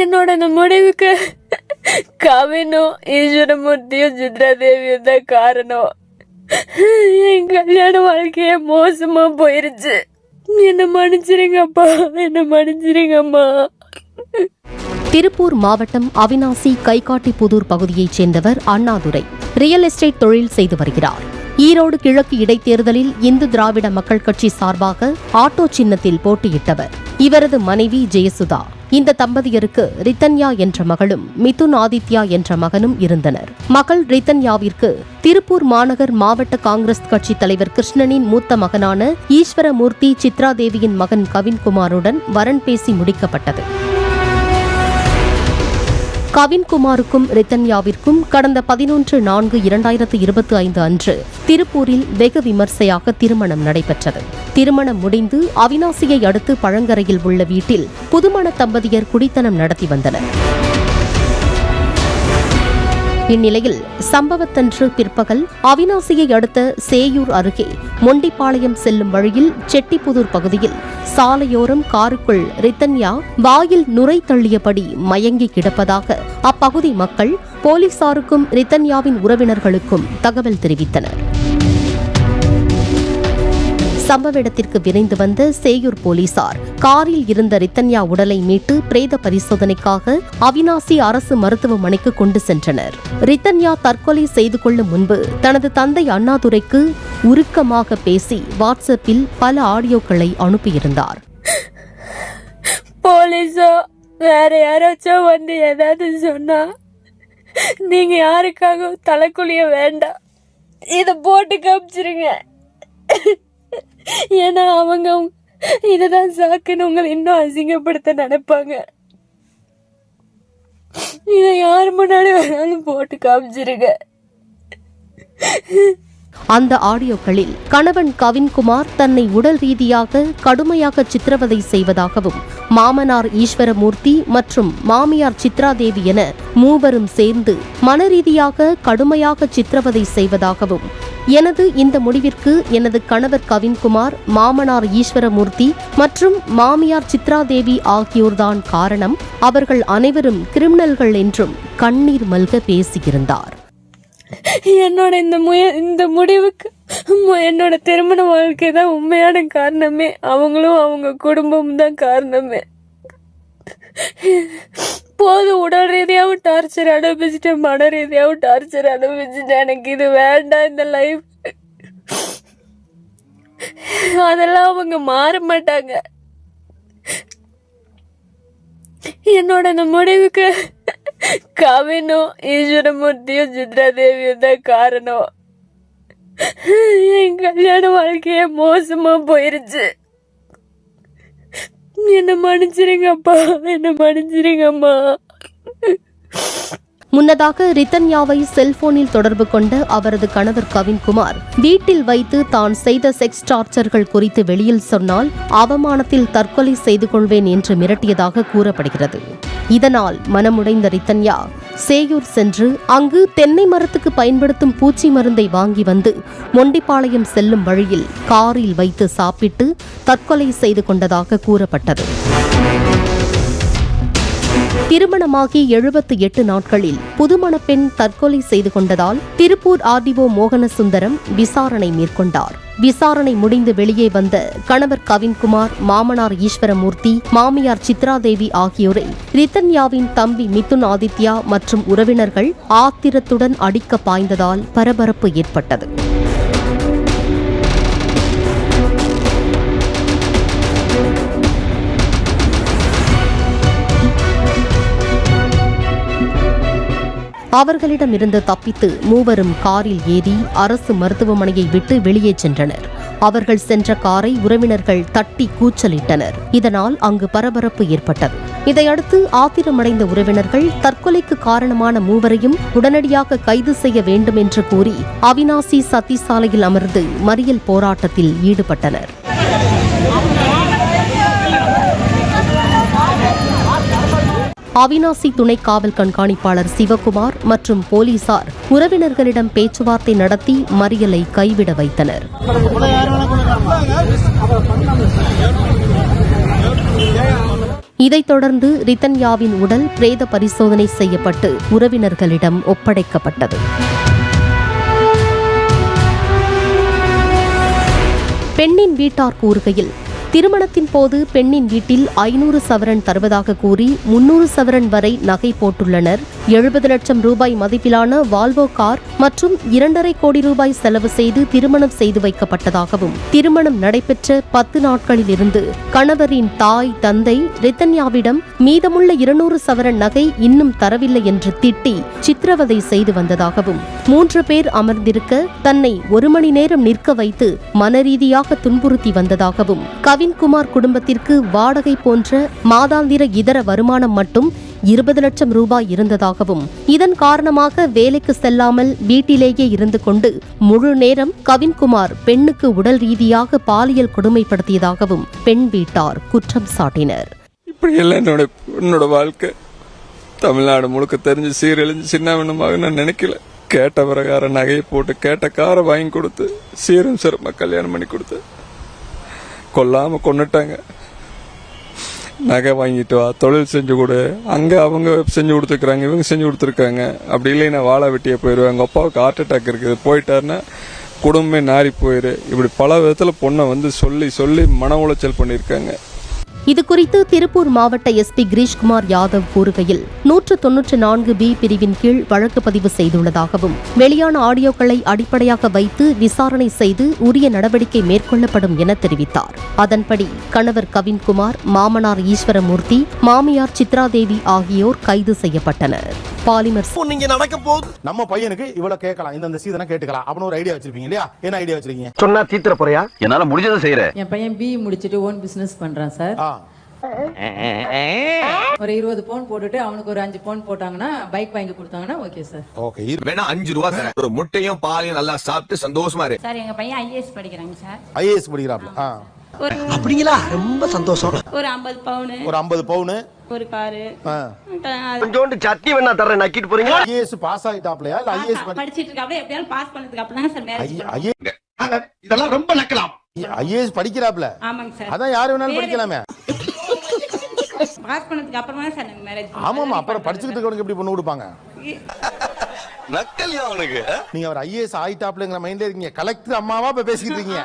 என்னோட இந்த முடிவுக்கு கவினும் ஈஸ்வரமூர்த்தியும் சித்ரா தேவியும் தான் காரணம். என் கல்யாண வாழ்க்கைய மோசமா போயிருச்சு. என்ன மன்னிச்சிருங்கப்பா, என்ன மன்னிச்சிருங்கம்மா. திருப்பூர் மாவட்டம் அவிநாசி கைகாட்டிப்புதூர் பகுதியைச் சேர்ந்தவர் அண்ணாதுரை ரியல் எஸ்டேட் தொழில் செய்து வருகிறார். ஈரோடு கிழக்கு இடைத்தேர்தலில் இந்து திராவிட மக்கள் கட்சி சார்பாக ஆட்டோ சின்னத்தில் போட்டியிட்டவர். இவரது மனைவி ஜெயசுதா. இந்த தம்பதியருக்கு ரித்தன்யா என்ற மகளும் மிதுன் ஆதித்யா என்ற மகனும் இருந்தனர். மகள் ரித்தன்யாவிற்கு திருப்பூர் மாநகர் மாவட்ட காங்கிரஸ் கட்சி தலைவர் கிருஷ்ணனின் மூத்த மகனான ஈஸ்வரமூர்த்தி சித்ரா தேவியின் மகன் கவின்குமாருடன் வரன் பேசி முடிக்கப்பட்டது. கவின்குமாருக்கும் ரித்தன்யாவிற்கும் கடந்த 11/4/2025 அன்று திருப்பூரில் வெகு விமர்சையாக திருமணம் நடைபெற்றது. திருமணம் முடிந்து அவிநாசியை அடுத்து பழங்கரையில் உள்ள வீட்டில் புதுமண தம்பதியர் குடித்தனம் நடத்தி வந்தனர். இந்நிலையில் சம்பவத்தன்று பிற்பகல் அவிநாசியை அடுத்த சேயூர் அருகே மொண்டிப்பாளையம் செல்லும் வழியில் செட்டிப்புதூர் பகுதியில் சாலையோரம் காருக்குள் ரித்தன்யா வாயில் நுரை தள்ளியபடி மயங்கி கிடப்பதாக அப்பகுதி மக்கள் போலீசாருக்கும் ரித்தன்யாவின் உறவினர்களுக்கும் தகவல் தெரிவித்தனர். சம்பவ இடத்திற்கு விரைந்து வந்த சேயூர் போலீசார் காரில் இருந்த ரித்தன்யா உடலை மீட்டு பிரேத பரிசோதனைக்காக அவிநாசி அரசு மருத்துவமனைக்கு கொண்டு சென்றனர். ரித்தன்யா தற்கொலை செய்து கொள்ளும் முன்பு தனது தந்தை அண்ணாதுரைக்கு உருக்கமாக பேசி வாட்ஸ்அப்பில் பல ஆடியோக்களை அனுப்பியிருந்தார். போலீஸோ வேற யாராச்சும் வந்து ஏதாவது சொன்னா நீங்க யாருக்காக தலைக்குழிய வேண்டாம், இத போட்டு காமிச்சிருங்க. ஏன்னா அவங்க இததான் சாக்குன்னு உங்களை இன்னும் அசிங்கப்படுத்த நினைப்பாங்க. இதை யார் முன்னாடி வேணாலும் போட்டு காமிச்சிருங்க. அந்த ஆடியோக்களில் கணவன் கவின்குமார் தன்னை உடல் ரீதியாக கடுமையாக சித்திரவதை செய்வதாகவும், மாமனார் ஈஸ்வரமூர்த்தி மற்றும் மாமியார் சித்ரா தேவி என மூவரும் சேர்ந்து மனரீதியாக கடுமையாக சித்திரவதை செய்வதாகவும், எனது இந்த முடிவிற்கு எனது கணவர் கவின்குமார், மாமனார் ஈஸ்வரமூர்த்தி மற்றும் மாமியார் சித்ரா தேவி ஆகியோர்தான் காரணம், அவர்கள் அனைவரும் கிரிமினல்கள் என்றும் கண்ணீர் மல்க பேசியிருந்தார். என்னோட இந்த முடிவுக்கு என்னோட திருமண வாழ்க்கை தான் உண்மையான காரணமே. அவங்களும் அவங்க குடும்பமும் தான் காரணமே. போதும், உடல் ரீதியாகவும் டார்ச்சர் அனுபவிச்சுட்டேன், மன ரீதியாகவும் டார்ச்சர் அனுபவிச்சுட்டேன். எனக்கு இது வேண்டாம், இந்த லைஃப். அதெல்லாம் அவங்க மாற மாட்டாங்க. என்னோட இந்த முடிவுக்கு கவினும் ஈஸ்வரமூர்த்தியும் சித்ரா தேவியும் தான் காரணம். என் கல்யாண வாழ்க்கைய மோசமா போயிருச்சு. என்ன மன்னிச்சிருங்கப்பா, என்ன மன்னிச்சிருங்கம்மா. முன்னதாக ரித்தன்யாவை செல்போனில் தொடர்பு கொண்ட அவரது கணவர் கவின்குமார் வீட்டில் வைத்து தான் செய்த செக்ஸ் டார்ச்சர்கள் குறித்து வெளியில் சொன்னால் அவமானத்தில் தற்கொலை செய்து கொள்வேன் என்று மிரட்டியதாக கூறப்படுகிறது. இதனால் மனமுடைந்த ரித்தன்யா சேயூர் சென்று அங்கு தென்னை மரத்துக்கு பயன்படுத்தும் பூச்சி மருந்தை வாங்கி வந்து மொண்டிப்பாளையம் செல்லும் வழியில் காரில் வைத்து சாப்பிட்டு தற்கொலை செய்து கொண்டதாக கூறப்பட்டது. திருமணமாகி 78 நாட்களில் புதுமண பெண் தற்கொலை செய்து கொண்டதால் திருப்பூர் ஆர்டிஓ மோகனசுந்தரம் விசாரணை மேற்கொண்டார். விசாரணை முடிந்து வெளியே வந்த கணவர் கவின்குமார், மாமனார் ஈஸ்வரமூர்த்தி, மாமியார் சித்ரா தேவி ஆகியோரை ரித்தன்யாவின் தம்பி மிதுன் ஆதித்யா மற்றும் உறவினர்கள் ஆத்திரத்துடன் அடிக்க பாய்ந்ததால் பரபரப்பு ஏற்பட்டது. அவர்களிடமிருந்து தப்பித்து மூவரும் காரில் ஏறி அரசு மருத்துவமனையை விட்டு வெளியே சென்றனர். அவர்கள் சென்ற காரை உறவினர்கள் தட்டி கூச்சலிட்டனர். இதனால் அங்கு பரபரப்பு ஏற்பட்டது. இதையடுத்து ஆத்திரமடைந்த உறவினர்கள் தற்கொலைக்கு காரணமான மூவரையும் உடனடியாக கைது செய்ய வேண்டும் என்று கூறி அவிநாசி சத்தி சாலையில் அமர்ந்து மறியல் போராட்டத்தில் ஈடுபட்டனர். அவிநாசி துணை காவல் கண்காணிப்பாளர் சிவகுமார் மற்றும் போலீசார் உறவினர்களிடம் பேச்சுவார்த்தை நடத்தி மறியலை கைவிட வைத்தனர். இதைத் தொடர்ந்து ரிதன்யாவின் உடல் பிரேத பரிசோதனை செய்யப்பட்டு உறவினர்களிடம் ஒப்படைக்கப்பட்டது. பெண்ணின் வீட்டார் கூறுகையில், திருமணத்தின் போது பெண்ணின் வீட்டில் 500 சவரன் தருவதாக கூறி 300 சவரன் வரை நகை போட்டுள்ளனர். 70 லட்சம் ரூபாய் மதிப்பிலான வால்வோ கார் மற்றும் 2.5 கோடி ரூபாய் செலவு செய்து திருமணம் செய்து வைக்கப்பட்டதாகவும், திருமணம் நடைபெற்ற 10 நாட்களில் இருந்து கணவரின் தாய் தந்தை ரிதன்யாவிடம் மீதமுள்ள 200 சவரன் நகை இன்னும் தரவில்லை என்று திட்டி சித்திரவதை செய்து வந்ததாகவும், 3 பேர் அமர்ந்திருக்க தன்னை 1 மணி நேரம் நிற்க வைத்து மனரீதியாக துன்புறுத்தி வந்ததாகவும், கவின்குமார் குடும்பத்திற்கு வாடகை போன்ற மாதாந்திர இதர வருமானம் மட்டும் 20 லட்சம் ரூபாய் இருந்ததாகவும், இதன் காரணமாக வேலைக்கு செல்லாமல் வீட்டிலேயே இருந்து கொண்டு முழு நேரம் கவின்குமார் பெண்ணுக்கு உடல் ரீதியாக பாலியல் கொடுமைப்படுத்தியதாகவும் பெண் வீட்டார் குற்றம் சாட்டினர். இப்படி எல்லாம் என்னோட வாழ்க்கை தமிழ்நாடு முழுக்க தெரிஞ்சு சீரழிஞ்சு சின்னவனமாக நான் நினைக்கல. கேட்ட பிரகாரம் நகையை போட்டு கேட்ட காரை வாங்கி கொடுத்து சீரும் சிறப்பா கல்யாணம் பண்ணி கொடுத்து கொல்லாம கொண்டுட்டாங்க. நகை வாங்கிட்டு வா, தொழில் செஞ்சு கொடு, அங்க அவங்க செஞ்சு கொடுத்துருக்காங்க, இவங்க செஞ்சு கொடுத்துருக்காங்க. அப்படி இல்லை நான் வாழை வெட்டியே போயிடுவேன், எங்க அப்பாவுக்கு ஹார்ட் அட்டாக் இருக்குது, போயிட்டாருன்னா குடும்பமே நாரி போயிரு. இப்படி பல விதத்துல பொண்ணை வந்து சொல்லி சொல்லி மன உளைச்சல் பண்ணியிருக்காங்க. இதுகுறித்து திருப்பூர் மாவட்ட எஸ்பி கிரீஷ்குமார் யாதவ் கூறுகையில், 194B பிரிவின் கீழ் வழக்கு பதிவு செய்துள்ளதாகவும், வெளியான ஆடியோக்களை அடிப்படையாக வைத்து விசாரணை செய்து உரிய நடவடிக்கை மேற்கொள்ளப்படும் என தெரிவித்தார். அதன்படி கணவர் கவின்குமார், மாமனார் ஈஸ்வரமூர்த்தி, மாமியார் சித்ராதேவி ஆகியோர் கைது செய்யப்பட்டனர். பாலிமர் நீங்க நடக்க போகுது நம்ம பையனுக்கு இவ்வளவு கேட்கலாம், இந்த சீதனை கேட்டுக்கலாம் அப்படின்னு ஒரு ஐடியா வச்சிருப்பீங்க இல்லையா? என்ன ஐடியா வச்சிருக்கீங்க? சொன்னா தீத்துற போறியா? என்னால முடிஞ்சதை செய்யறேன். என் பையன் BE முடிச்சிட்டு ஓன் பிசினஸ் பண்றான் சார். ஒரு 20 பவுன் போட்டுட்டு அவனுக்கு ஒரு 5 பவுன் போட்டாங்கன்னா பைக் வாங்கி கொடுத்தாங்கன்னா ஓகே சார். ஓகே, வேணா 5 ரூபாய் தரேன். ஒரு முட்டையும் பாலையும் நல்லா சாப்பிட்டு சந்தோஷமா இரு. சார் எங்க பையன் IAS படிக்கிறாங்க சார். IAS படிக்கிறாப்ல. அப்படிங்களா? ரொம்ப சந்தோஷம். ஒரு 50 பவுன், ஒரு 50 பவுன், ஒரு காரு, கொஞ்சோண்டு சட்னி வேணா தரேன், நக்கிட்டு போறீங்க. IAS பாஸ் ஆயிட்டாப்லையா இல்ல IAS படிச்சிட்டு இருக்காப்ல, எப்படியாவது பாஸ் பண்ணதுக்கு அப்புறம் தான் சார் மேரேஜ். இதெல்லாம் ரொம்ப நக்கலாம். IAS படிக்கிறாப்ல. ஆமாங்க சார். அதான் யாரு வேணாலும் படிக்கலாமே. பாஸ் பண்ணதுக்கு அப்புறமா சார் நாங்க மேரேஜ். ஆமாமா, அப்புறம் படிச்சிட்டு இருக்கவனுக்கு எப்படி பொண்ணு கொடுப்பாங்க? நக்கல்யா அவனுக்கு. நீங்க அவர் IAS ஆயிட்டாப்லங்கிற மைண்ட்ல இருக்கீங்க. கலெக்டர் அம்மாவா இப்ப பேசிக்கிட்டு இருக்கீங்க.